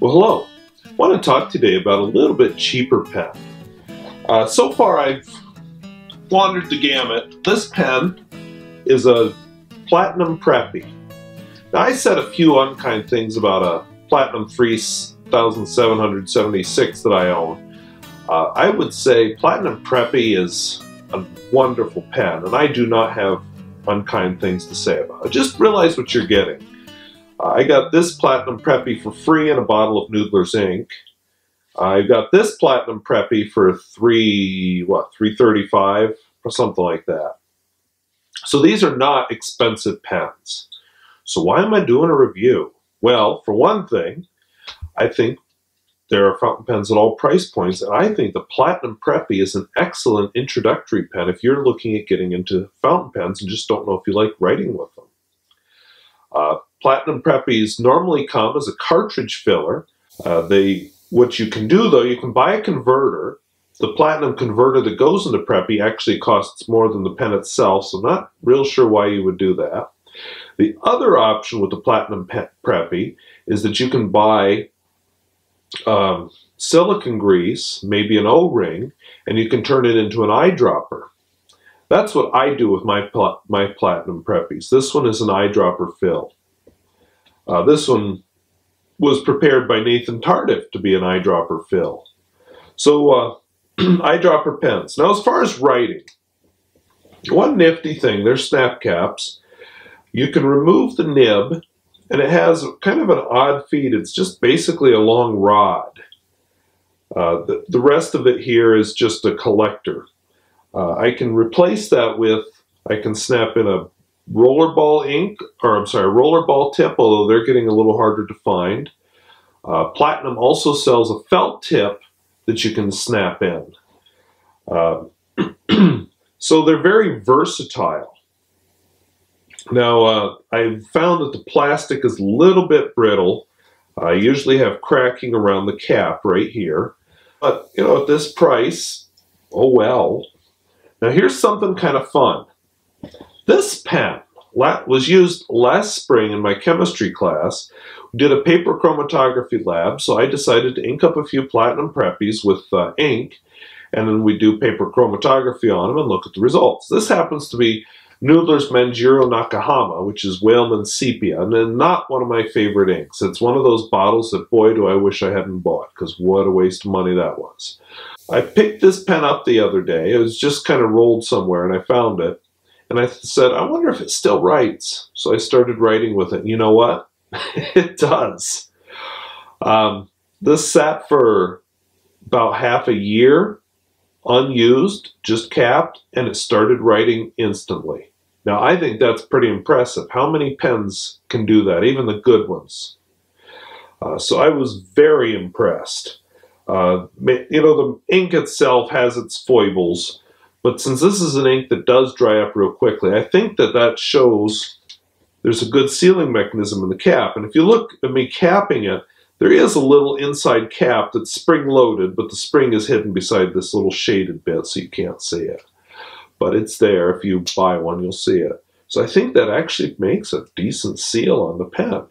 Well, hello. I want to talk today about a little bit cheaper pen. So far I've wandered the gamut. This pen is a Platinum Preppy. Now I said a few unkind things about a Platinum 3776 that I own. I would say Platinum Preppy is a wonderful pen, and I do not have unkind things to say about it. Just realize what you're getting. I got this Platinum Preppy for free and a bottle of Noodler's ink. I got this Platinum Preppy for $3.35 or something like that. So these are not expensive pens. So why am I doing a review? Well, for one thing, I think there are fountain pens at all price points, and I think the Platinum Preppy is an excellent introductory pen if you're looking at getting into fountain pens and just don't know if you like writing with them. Platinum Preppies normally come as a cartridge filler. What you can do though, you can buy a converter. The Platinum converter that goes into Preppy actually costs more than the pen itself, so I'm not real sure why you would do that. The other option with the Platinum Preppy is that you can buy silicone grease, maybe an O-ring, and you can turn it into an eyedropper. That's what I do with my Platinum Preppies. This one is an eyedropper fill. This one was prepared by Nathan Tardif to be an eyedropper fill. So, eyedropper pens. Now, as far as writing, one nifty thing, they're snap caps. You can remove the nib, and it has kind of an odd feed. It's just basically a long rod. The rest of it here is just a collector. I can replace that with, I can snap in a rollerball rollerball tip, although they're getting a little harder to find. Platinum also sells a felt tip that you can snap in. So they're very versatile. Now, I've found that the plastic is a little bit brittle. I usually have cracking around the cap right here. But, you know, at this price, oh well. Now here's something kind of fun. This pen was used last spring in my chemistry class. We did a paper chromatography lab, so I decided to ink up a few Platinum Preppies with ink, and then we do paper chromatography on them and look at the results. This happens to be Noodler's Manjiro Nakahama, which is Whaleman Sepia, and then not one of my favorite inks. It's one of those bottles that, boy, do I wish I hadn't bought, because what a waste of money that was. I picked this pen up the other day. It was just kind of rolled somewhere, and I found it. And I said, I wonder if it still writes. So I started writing with it. And you know what? It does. This sat for about half a year, unused, just capped, and it started writing instantly. Now, I think that's pretty impressive. How many pens can do that, even the good ones? So I was very impressed. You know, the ink itself has its foibles, but since this is an ink that does dry up real quickly, I think that shows there's a good sealing mechanism in the cap. And if you look at me capping it, there is a little inside cap that's spring-loaded, but the spring is hidden beside this little shaded bit, so you can't see it. But it's there. If you buy one, you'll see it. So I think that actually makes a decent seal on the pen.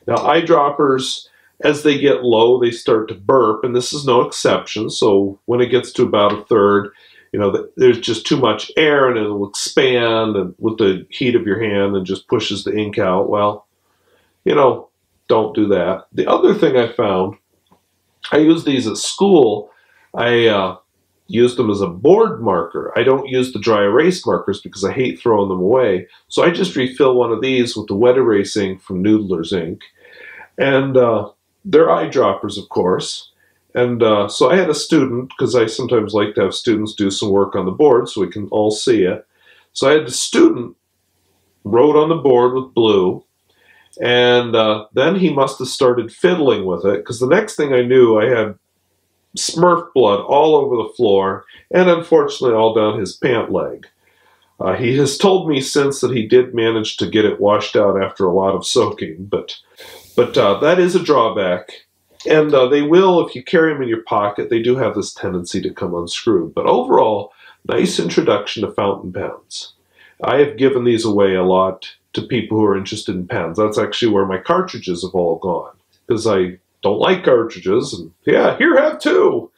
Now, eyedroppers, as they get low, they start to burp, and this is no exception. So when it gets to about a third, you know, there's just too much air, and it'll expand and with the heat of your hand and just pushes the ink out. Well, you know, don't do that. The other thing I found, I use these at school. I use them as a board marker. I don't use the dry erase markers because I hate throwing them away. So I just refill one of these with the wet erase ink from Noodler's ink. And they're eyedroppers, of course. And so I had a student, because I sometimes like to have students do some work on the board so we can all see it. So I had the student wrote on the board with blue, and then he must have started fiddling with it, because the next thing I knew, I had Smurf blood all over the floor, and unfortunately all down his pant leg. He has told me since that he did manage to get it washed out after a lot of soaking, but that is a drawback. And they will, if you carry them in your pocket, they do have this tendency to come unscrewed. But overall, nice introduction to fountain pens. I have given these away a lot to people who are interested in pens. That's actually where my cartridges have all gone, because I don't like cartridges. And yeah, here, have two.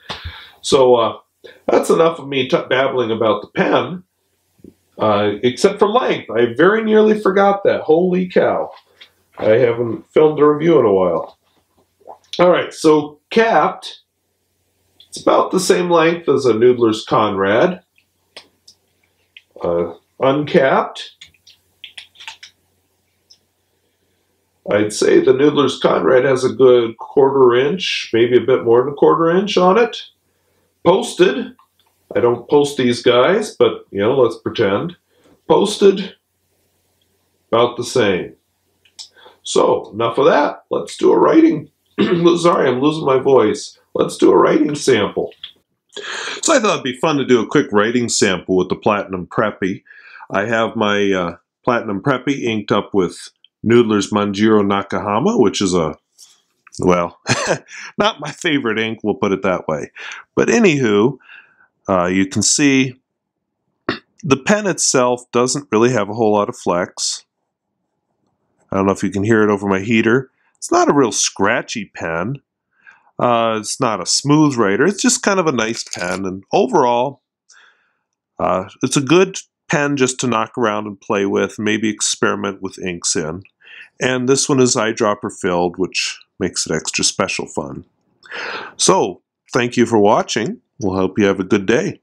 So that's enough of me babbling about the pen, except for length. I very nearly forgot that. Holy cow. I haven't filmed a review in a while. Alright, so capped, it's about the same length as a Noodler's Conrad. Uncapped, I'd say the Noodler's Conrad has a good 1/4 inch, maybe a bit more than 1/4 inch on it. Posted, I don't post these guys, but you know, let's pretend. Posted, about the same. So, enough of that. Let's do a writing. Sorry, I'm losing my voice. Let's do a writing sample. So I thought it'd be fun to do a quick writing sample with the Platinum Preppy. I have my Platinum Preppy inked up with Noodler's Manjiro Nakahama, which is a, well, not my favorite ink, we'll put it that way. But anywho, you can see the pen itself doesn't really have a whole lot of flex. I don't know if you can hear it over my heater. It's not a real scratchy pen. It's not a smooth writer. It's just kind of a nice pen. And overall, it's a good pen just to knock around and play with, maybe experiment with inks in. And this one is eyedropper filled, which makes it extra special fun. So, thank you for watching. We'll hope you have a good day.